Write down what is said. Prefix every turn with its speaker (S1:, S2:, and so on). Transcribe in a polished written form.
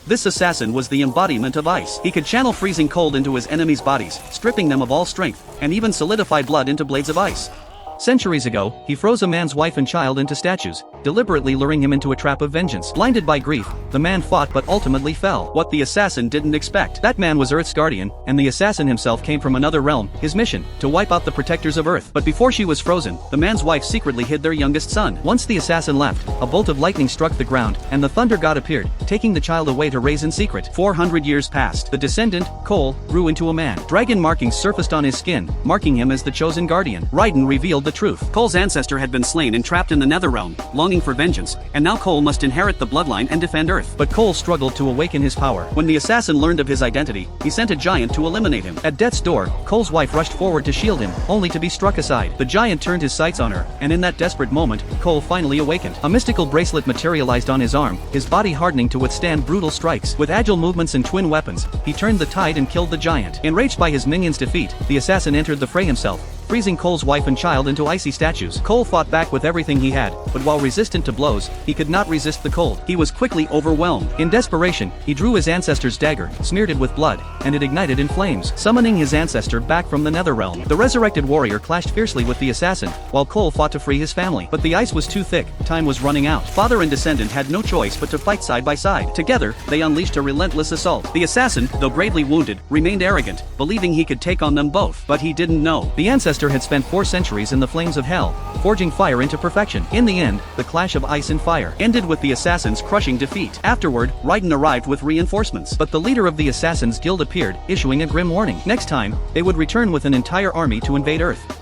S1: This assassin was the embodiment of ice. He could channel freezing cold into his enemies' bodies, stripping them of all strength, and even solidify blood into blades of ice. Centuries ago, he froze a man's wife and child into statues, deliberately luring him into a trap of vengeance. Blinded by grief, the man fought but ultimately fell. What the assassin didn't expect. That man was Earth's guardian, and the assassin himself came from another realm, his mission, to wipe out the protectors of Earth. But before she was frozen, the man's wife secretly hid their youngest son. Once the assassin left, a bolt of lightning struck the ground, and the thunder god appeared, taking the child away to raise in secret. 400 years passed. The descendant, Cole, grew into a man. Dragon markings surfaced on his skin, marking him as the chosen guardian. Raiden revealed the truth. Cole's ancestor had been slain and trapped in the Netherrealm, longing for vengeance, and now Cole must inherit the bloodline and defend Earth. But Cole struggled to awaken his power. When the assassin learned of his identity, he sent a giant to eliminate him. At death's door, Cole's wife rushed forward to shield him, only to be struck aside. The giant turned his sights on her, and in that desperate moment, Cole finally awakened. A mystical bracelet materialized on his arm, his body hardening to withstand brutal strikes. With agile movements and twin weapons, he turned the tide and killed the giant. Enraged by his minion's defeat, the assassin entered the fray himself, freezing Cole's wife and child into icy statues. Cole fought back with everything he had, but while resistant to blows, he could not resist the cold. He was quickly overwhelmed. In desperation, he drew his ancestor's dagger, smeared it with blood, and it ignited in flames, summoning his ancestor back from the Netherrealm. The resurrected warrior clashed fiercely with the assassin, while Cole fought to free his family. But the ice was too thick, time was running out. Father and descendant had no choice but to fight side by side. Together, they unleashed a relentless assault. The assassin, though gravely wounded, remained arrogant, believing he could take on them both. But he didn't know. The ancestor had spent 4 centuries in the flames of hell, forging fire into perfection. In the end, the clash of ice and fire ended with the assassin's crushing defeat. Afterward, Raiden arrived with reinforcements. But the leader of the Assassin's Guild appeared, issuing a grim warning. Next time, they would return with an entire army to invade Earth.